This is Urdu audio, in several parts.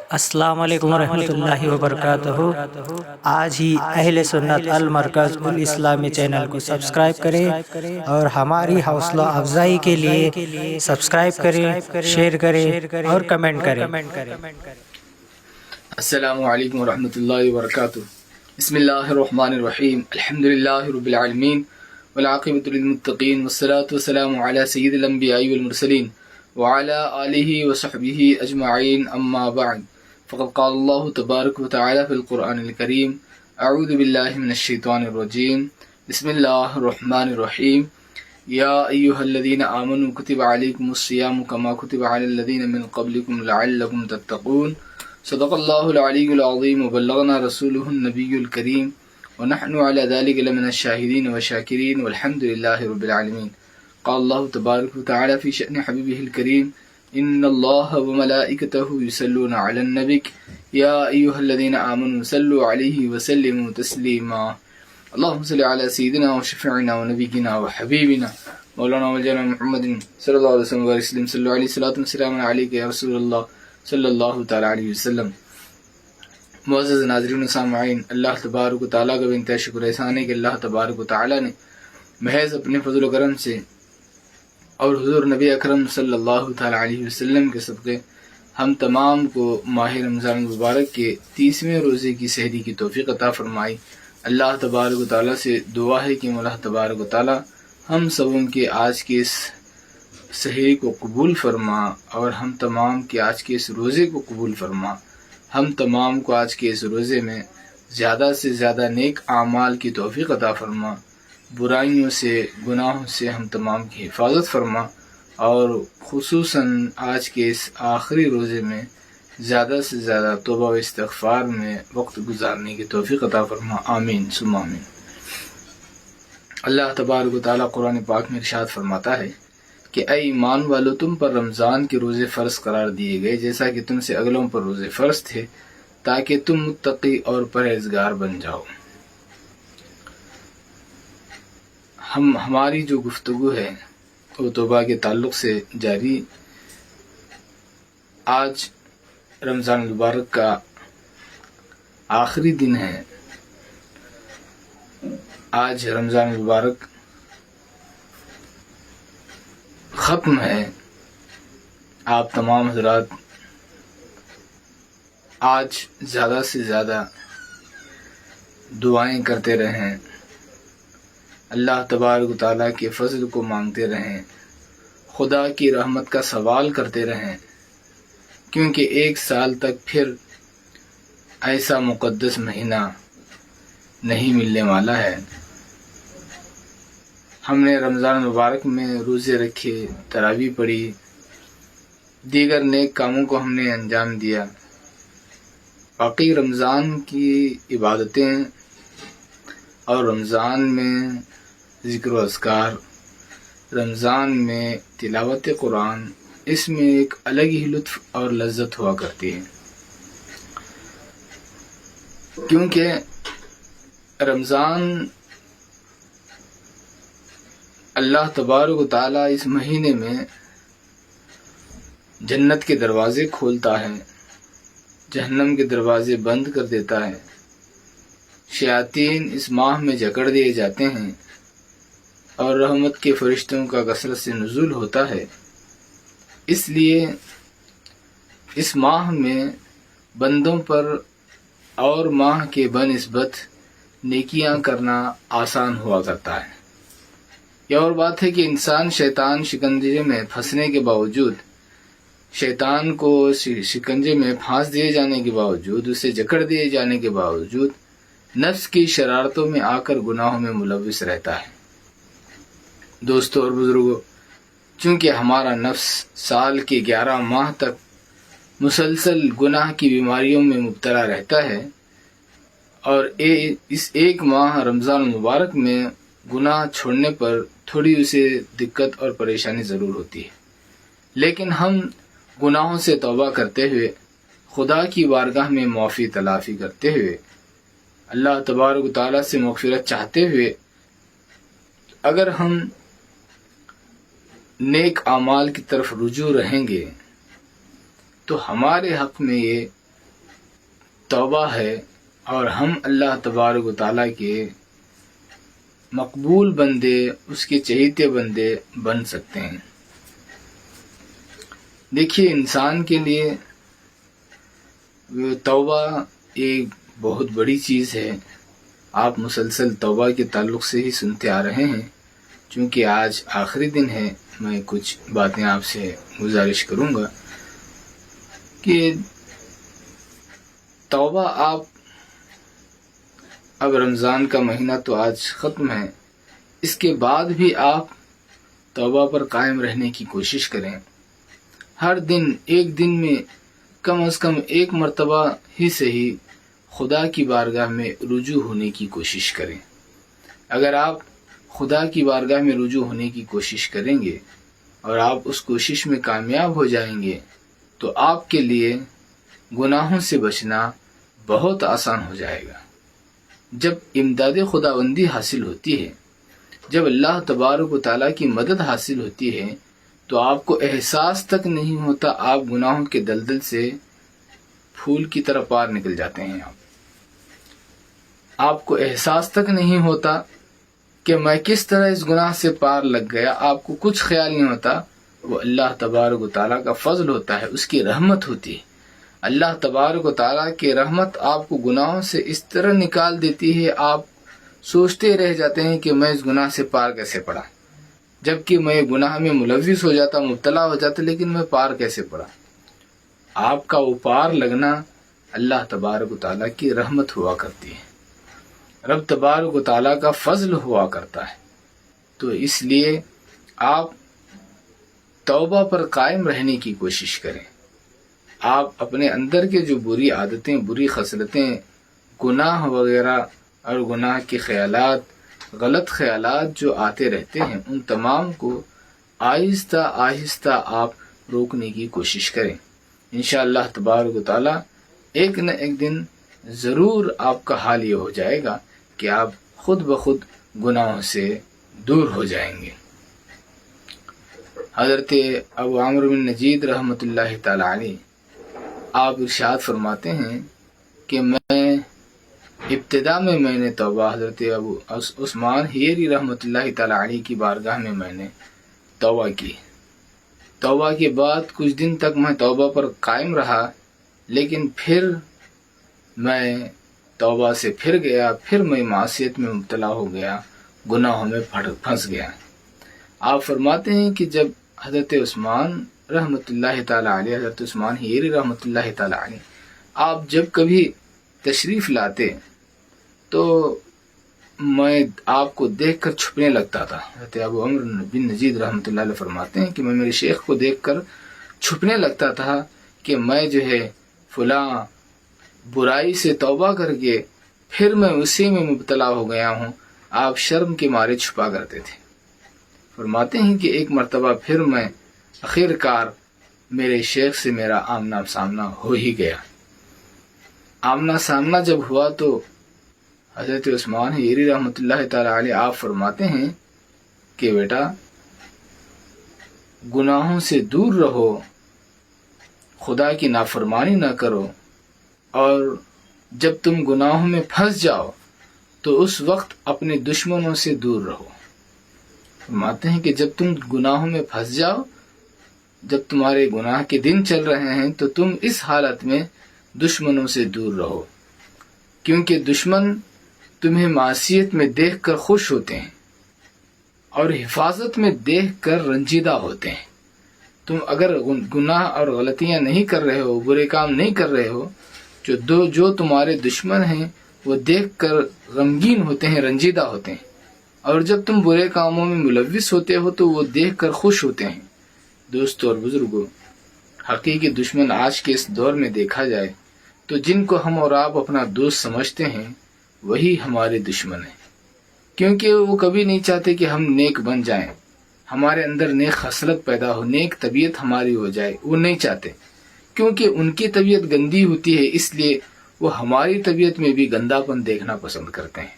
السلام علیکم ورحمۃ اللہ وبرکاتہ۔ آج ہی اہل سنت المرکز الاسلامی چینل کو سبسکرائب کریں اور ہماری حوصلہ افزائی کے لیے سبسکرائب کریں، شیئر کریں اور کمنٹ کریں۔ السلام علیکم ورحمۃ اللہ وبرکاتہ۔ بسم اللہ الرحمن الرحیم، الحمد للہ رب العالمین والعاقبۃ للمتقین والصلاۃ والسلام علی سید الانبیاء والمرسلین وعلی آلہ وصحبہ اجمعین، اما بعد، فقد قال اللہ تبارک وتعالی فی القرآن الکریم، اعوذ باللہ من الشیطان الرجیم، بسم اللہ الرحمن الرحیم، یا ایہا الذین آمنوا کتب علیکم الصیام کما کتب علی الذین من قبلکم لعلکم تتقون، صدق اللہ العلی العظیم وبلغنا رسولہ النبی الکریم ونحن علی ذلک لمن الشاہدین والشاکرین والحمد للہ رب العالمین۔ قال اللہ تبارک وتعالی فی شأن حبیبہ الکریم، ان اللہ وملائکتہ یصلون علی النبی یا ایہا الذین آمنوا صلوا علیہ وسلموا تسلیما۔ اللہم صلی علی سیدنا وشفیعنا ونبینا وحبیبنا مولانا وجانا محمد صلی اللہ علیہ وسلم وسلم، صلی علیہ الصلاۃ والسلام علیک یا رسول اللہ صلی اللہ تعالی علیہ وسلم۔ معزز ناظرین و سامعین، اللہ تبارک و تعالیٰ کا بے شکر احسان ہے کہ اللہ تبارک و تعالیٰ نے محض اپنے فضل و کرم سے اور حضور نبی اکرم صلی اللہ تعالی علیہ وسلم کے صدقے ہم تمام کو ماہ رمضان المبارک کے 30ویں روزے کی سحری کی توفیق عطا فرمائی۔ اللہ تبارک و تعالیٰ سے دعا ہے کہ مولا تبارک و تعالیٰ ہم سبوں کے آج کے اس سحری کو قبول فرما اور ہم تمام کے آج کے اس روزے کو قبول فرما۔ ہم تمام کو آج کے اس روزے میں زیادہ سے زیادہ نیک اعمال کی توفیق عطا فرما، برائیوں سے گناہوں سے ہم تمام کی حفاظت فرما، اور خصوصاً آج کے اس آخری روزے میں زیادہ سے زیادہ توبہ و استغفار میں وقت گزارنے کی توفیق عطا فرما، آمین ثم آمین۔ اللہ تبارک و تعالیٰ قرآن پاک میں ارشاد فرماتا ہے کہ اے ایمان والو، تم پر رمضان کے روزے فرض قرار دیے گئے جیسا کہ تم سے اگلوں پر روزے فرض تھے، تاکہ تم متقی اور پرہیزگار بن جاؤ۔ ہماری جو گفتگو ہے وہ توبہ کے تعلق سے جاری۔ آج رمضان المبارک کا آخری دن ہے۔ آج رمضان المبارک ختم ہے۔ آپ تمام حضرات آج زیادہ سے زیادہ دعائیں کرتے رہیں، اللہ تبارک و تعالیٰ کے فضل کو مانگتے رہیں، خدا کی رحمت کا سوال کرتے رہیں، کیونکہ ایک سال تک پھر ایسا مقدس مہینہ نہیں ملنے والا ہے۔ ہم نے رمضان مبارک میں روزے رکھے، تراویح پڑھی، دیگر نیک کاموں کو ہم نے انجام دیا۔ باقی رمضان کی عبادتیں اور رمضان میں ذکر و اذکار، رمضان میں تلاوت قرآن، اس میں ایک الگ ہی لطف اور لذت ہوا کرتی ہے، کیونکہ رمضان اللہ تبارک و تعالیٰ اس مہینے میں جنت کے دروازے کھولتا ہے، جہنم کے دروازے بند کر دیتا ہے، شیاطین اس ماہ میں جکڑ دیے جاتے ہیں اور رحمت کے فرشتوں کا کثرت سے نزول ہوتا ہے۔ اس لیے اس ماہ میں بندوں پر اور ماہ کے بنسبت نیکیاں کرنا آسان ہوا کرتا ہے۔ یہ اور بات ہے کہ انسان شیطان شکنجے میں پھنسنے کے باوجود، شیطان کو شکنجے میں پھانس دیے جانے کے باوجود، اسے جکڑ دیے جانے کے باوجود نفس کی شرارتوں میں آ کر گناہوں میں ملوث رہتا ہے۔ دوستو اور بزرگوں، چونکہ ہمارا نفس سال کے 11 ماہ تک مسلسل گناہ کی بیماریوں میں مبتلا رہتا ہے، اور اس ایک ماہ رمضان المبارک میں گناہ چھوڑنے پر تھوڑی اسے دقت اور پریشانی ضرور ہوتی ہے، لیکن ہم گناہوں سے توبہ کرتے ہوئے، خدا کی بارگاہ میں معافی تلافی کرتے ہوئے، اللہ تبارک و تعالیٰ سے مغفرت چاہتے ہوئے اگر ہم نیک اعمال کی طرف رجوع رہیں گے تو ہمارے حق میں یہ توبہ ہے اور ہم اللہ تبارک و تعالیٰ کے مقبول بندے، اس کے چہیتے بندے بن سکتے ہیں۔ دیکھیے، انسان کے لیے توبہ ایک بہت بڑی چیز ہے۔ آپ مسلسل توبہ کے تعلق سے ہی سنتے آ رہے ہیں۔ چونکہ آج آخری دن ہے، میں کچھ باتیں آپ سے گزارش کروں گا کہ توبہ آپ اب رمضان کا مہینہ تو آج ختم ہے، اس کے بعد بھی آپ توبہ پر قائم رہنے کی کوشش کریں۔ ہر دن ایک دن میں کم از کم ایک مرتبہ ہی صحیح خدا کی بارگاہ میں رجوع ہونے کی کوشش کریں۔ اگر آپ خدا کی بارگاہ میں رجوع ہونے کی کوشش کریں گے اور آپ اس کوشش میں کامیاب ہو جائیں گے تو آپ کے لیے گناہوں سے بچنا بہت آسان ہو جائے گا۔ جب امداد خداوندی حاصل ہوتی ہے، جب اللہ تبارک و تعالیٰ کی مدد حاصل ہوتی ہے، تو آپ کو احساس تک نہیں ہوتا، آپ گناہوں کے دلدل سے پھول کی طرح پار نکل جاتے ہیں۔ آپ کو احساس تک نہیں ہوتا کہ میں کس طرح اس گناہ سے پار لگ گیا، آپ کو کچھ خیال نہیں ہوتا۔ وہ اللہ تبارک و تعالیٰ کا فضل ہوتا ہے، اس کی رحمت ہوتی ہے۔ اللہ تبارک و تعالیٰ کی رحمت آپ کو گناہوں سے اس طرح نکال دیتی ہے، آپ سوچتے رہ جاتے ہیں کہ میں اس گناہ سے پار کیسے پڑا، جبکہ میں گناہ میں ملوث ہو جاتا، مبتلا ہو جاتا، لیکن میں پار کیسے پڑا۔ آپ کا وہ پار لگنا اللہ تبارک و تعالیٰ کی رحمت ہوا کرتی ہے، رب تبارک و تعالیٰ کا فضل ہوا کرتا ہے۔ تو اس لیے آپ توبہ پر قائم رہنے کی کوشش کریں۔ آپ اپنے اندر کے جو بری عادتیں، بری خصلتیں، گناہ وغیرہ اور گناہ کے خیالات، غلط خیالات جو آتے رہتے ہیں، ان تمام کو آہستہ آہستہ آپ روکنے کی کوشش کریں۔ انشاءاللہ تبارک و تعالیٰ ایک نہ ایک دن ضرور آپ کا حال یہ ہو جائے گا کہ آپ خود بخود گناہوں سے دور ہو جائیں گے۔ حضرت ابو عمرو بن نجید رحمۃ اللہ تعالی علیہ آپ ارشاد فرماتے ہیں کہ ابتدا میں نے توبہ، حضرت ابو عثمان حیری رحمۃ اللہ تعالی علیہ کی بارگاہ میں میں نے توبہ کی۔ توبہ کے بعد کچھ دن تک میں توبہ پر قائم رہا، لیکن پھر میں توبہ سے پھر گیا، پھر میں معصیت میں مبتلا ہو گیا، گناہوں میں پھنس گیا۔ آپ فرماتے ہیں کہ جب حضرت عثمان رحمۃ اللہ تعالی علیہ، حضرت عثمان حیری رحمۃ اللہ تعالی علیہ، آپ جب کبھی تشریف لاتے تو میں آپ کو دیکھ کر چھپنے لگتا تھا۔ حضرت ابو عمرو بن نجید رحمۃ اللہ علیہ فرماتے ہیں کہ میں میرے شیخ کو دیکھ کر چھپنے لگتا تھا کہ میں جو ہے فلاں برائی سے توبہ کر کے پھر میں اسی میں مبتلا ہو گیا ہوں۔ آپ شرم کے مارے چھپا کرتے تھے۔ فرماتے ہیں کہ ایک مرتبہ پھر میں آخر کار میرے شیخ سے میرا آمنا سامنا ہو ہی گیا۔ آمنا سامنا جب ہوا تو حضرت عثمان حیری رحمۃ اللہ تعالی علیہ آپ فرماتے ہیں کہ بیٹا گناہوں سے دور رہو، خدا کی نافرمانی نہ کرو، اور جب تم گناہوں میں پھنس جاؤ تو اس وقت اپنے دشمنوں سے دور رہو۔ فرماتے ہیں کہ جب تم گناہوں میں پھنس جاؤ، جب تمہارے گناہ کے دن چل رہے ہیں تو تم اس حالت میں دشمنوں سے دور رہو، کیونکہ دشمن تمہیں معصیت میں دیکھ کر خوش ہوتے ہیں اور حفاظت میں دیکھ کر رنجیدہ ہوتے ہیں۔ تم اگر گناہ اور غلطیاں نہیں کر رہے ہو، برے کام نہیں کر رہے ہو، جو تمہارے دشمن ہیں وہ دیکھ کر غمگین ہوتے ہیں، رنجیدہ ہوتے ہیں، اور جب تم برے کاموں میں ملوث ہوتے ہو تو وہ دیکھ کر خوش ہوتے ہیں۔ دوستو اور بزرگوں، حقیقی دشمن آج کے اس دور میں دیکھا جائے تو جن کو ہم اور آپ اپنا دوست سمجھتے ہیں وہی ہمارے دشمن ہیں، کیونکہ وہ کبھی نہیں چاہتے کہ ہم نیک بن جائیں، ہمارے اندر نیک خصلت پیدا ہو، نیک طبیعت ہماری ہو جائے، وہ نہیں چاہتے، کیونکہ ان کی طبیعت گندی ہوتی ہے، اس لیے وہ ہماری طبیعت میں بھی گندا پن دیکھنا پسند کرتے ہیں۔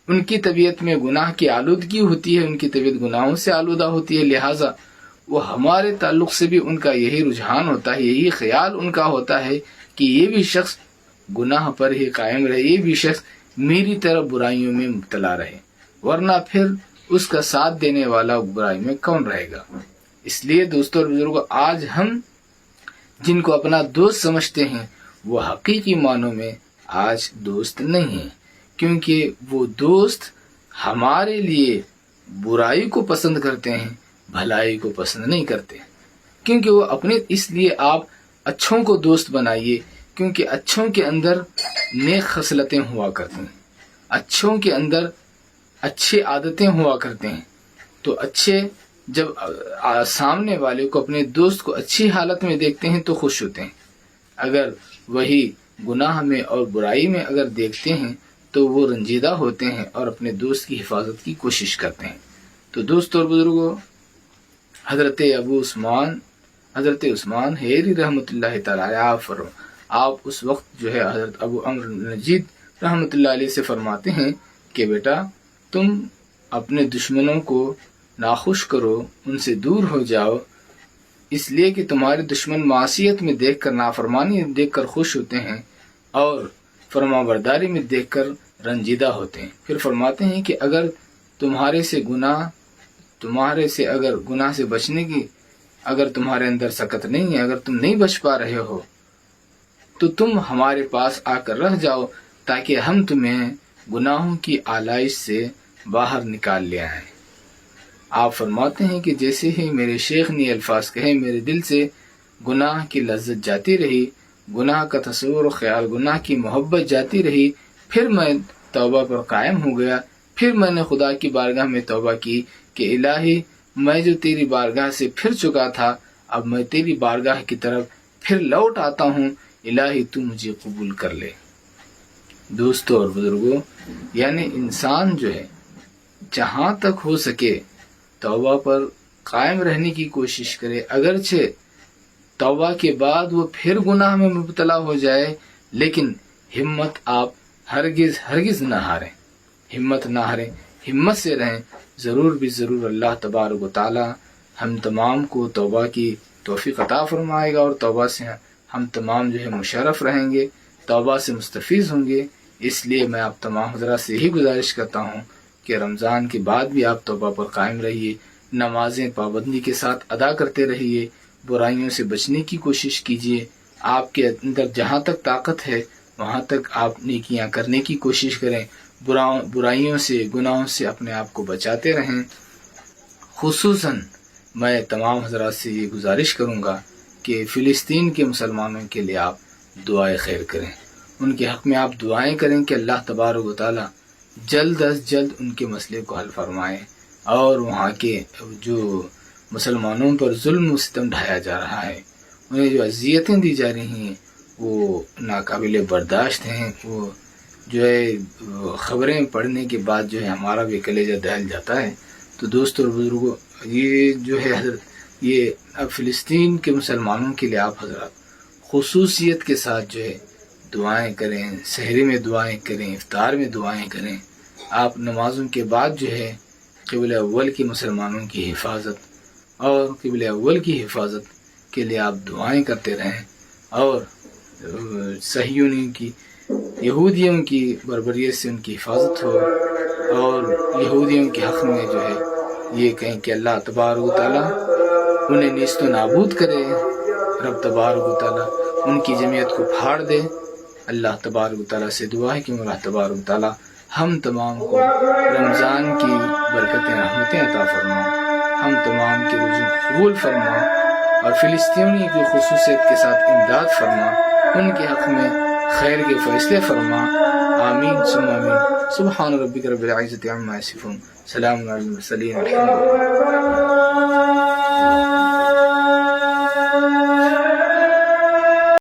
ان کی طبیعت میں گناہ کی آلودگی ہوتی ہے، ان کی طبیعت گناہوں سے آلودہ ہوتی ہے، لہٰذا وہ ہمارے تعلق سے بھی ان کا یہی رجحان ہوتا ہے، یہی خیال ان کا ہوتا ہے کہ یہ بھی شخص گناہ پر ہی قائم رہے، یہ بھی شخص میری طرف برائیوں میں مبتلا رہے، ورنہ پھر اس کا ساتھ دینے والا برائی میں کون رہے گا۔ اس لیے دوستوں اور بزرگوں، آج ہم جن کو اپنا دوست سمجھتے ہیں وہ حقیقی معنوں میں آج دوست نہیں ہیں، کیونکہ وہ دوست ہمارے لیے برائی کو پسند کرتے ہیں، بھلائی کو پسند نہیں کرتے، کیونکہ وہ اپنے، اس لیے آپ اچھوں کو دوست بنائیے، کیونکہ اچھوں کے اندر نیک خصلتیں ہوا کرتی ہیں، اچھوں کے اندر اچھی عادتیں ہوا کرتے ہیں، تو اچھے جب سامنے والے کو، اپنے دوست کو اچھی حالت میں دیکھتے ہیں تو خوش ہوتے ہیں، اگر وہی گناہ میں اور برائی میں اگر دیکھتے ہیں تو وہ رنجیدہ ہوتے ہیں اور اپنے دوست کی حفاظت کی کوشش کرتے ہیں۔ تو دوستوں اور بزرگوں، حضرت عثمان حیری رحمۃ اللہ تعالی آپ اس وقت جو ہے حضرت ابو عمرو نجید رحمۃ اللہ علیہ سے فرماتے ہیں کہ بیٹا تم اپنے دشمنوں کو ناخوش کرو، ان سے دور ہو جاؤ، اس لیے کہ تمہارے دشمن معصیت میں دیکھ کر، نافرمانی دیکھ کر خوش ہوتے ہیں اور فرما برداری میں دیکھ کر رنجیدہ ہوتے ہیں۔ پھر فرماتے ہیں کہ اگر تمہارے سے اگر گناہ سے بچنے کی اگر تمہارے اندر سکت نہیں ہے، اگر تم نہیں بچ پا رہے ہو تو تم ہمارے پاس آ کر رہ جاؤ، تاکہ ہم تمہیں گناہوں کی آلائش سے باہر نکال لے آئیں۔ آپ فرماتے ہیں کہ جیسے ہی میرے شیخ نے الفاظ کہے، میرے دل سے گناہ کی لذت جاتی رہی، گناہ کا تصور و خیال، گناہ کی محبت جاتی رہی، پھر میں توبہ پر قائم ہو گیا، پھر میں نے خدا کی بارگاہ میں توبہ کی کہ الہی میں جو تیری بارگاہ سے پھر چکا تھا، اب میں تیری بارگاہ کی طرف پھر لوٹ آتا ہوں، الہی تو مجھے قبول کر لے۔ دوستو اور بزرگوں، یعنی انسان جو ہے جہاں تک ہو سکے توبہ پر قائم رہنے کی کوشش کرے، اگرچہ توبہ کے بعد وہ پھر گناہ میں مبتلا ہو جائے، لیکن ہمت آپ ہرگز نہ ہاریں، ہمت نہ ہاریں، ہمت سے رہیں، ضرور بھی ضرور اللہ تبارک و تعالی ہم تمام کو توبہ کی توفیق عطا فرمائے گا، اور توبہ سے ہم تمام جو ہے مشرف رہیں گے، توبہ سے مستفیض ہوں گے۔ اس لیے میں آپ تمام حضرات سے ہی گزارش کرتا ہوں کہ رمضان کے بعد بھی آپ توبہ پر قائم رہیے، نمازیں پابندی کے ساتھ ادا کرتے رہیے، برائیوں سے بچنے کی کوشش کیجیے، آپ کے اندر جہاں تک طاقت ہے وہاں تک آپ نیکیاں کرنے کی کوشش کریں، برائیوں سے، گناہوں سے اپنے آپ کو بچاتے رہیں۔ خصوصاً میں تمام حضرات سے یہ گزارش کروں گا کہ فلسطین کے مسلمانوں کے لیے آپ دعائیں خیر کریں، ان کے حق میں آپ دعائیں کریں کہ اللہ تبارک و تعالی جلد از جلد ان کے مسئلے کو حل فرمائے، اور وہاں کے جو مسلمانوں پر ظلم و ستم ڈھایا جا رہا ہے، انہیں جو اذیتیں دی جا رہی ہیں وہ ناقابل برداشت ہیں، وہ جو ہے خبریں پڑھنے کے بعد جو ہے ہمارا بھی کلیجہ دہل جاتا ہے۔ تو دوستوں اور بزرگوں، یہ جو ہے حضرت یہ اب فلسطین کے مسلمانوں کے لیے آپ حضرات خصوصیت کے ساتھ جو ہے دعائیں کریں، سحری میں دعائیں کریں، افطار میں دعائیں کریں، آپ نمازوں کے بعد جو ہے قبلہ اول کی مسلمانوں کی حفاظت اور قبلہ اول کی حفاظت کے لیے آپ دعائیں کرتے رہیں، اور صہیونیوں کی، یہودیوں کی بربریت سے ان کی حفاظت ہو، اور یہودیوں کے حق میں جو ہے یہ کہیں کہ اللہ تبارک و تعالیٰ انہیں نیست و نابود کرے، رب تبارک و تعالیٰ ان کی جمعیت کو پھاڑ دے۔ اللہ تبارک و تعالیٰ سے دعا ہے کہ اللہ تبارک و تعالیٰ ہم تمام کو رمضان کی برکتیں، رحمتیں عطا فرما، ہم تمام کے روزوں کو قبول فرما، اور فلسطینی کی خصوصیت کے ساتھ امداد فرما، ان کے حق میں خیر کے فیصلے فرما، آمین ثم آمین۔ سبحان ربک رب العزت عما یصفون، سلام علی المرسلین، الحمد للہ۔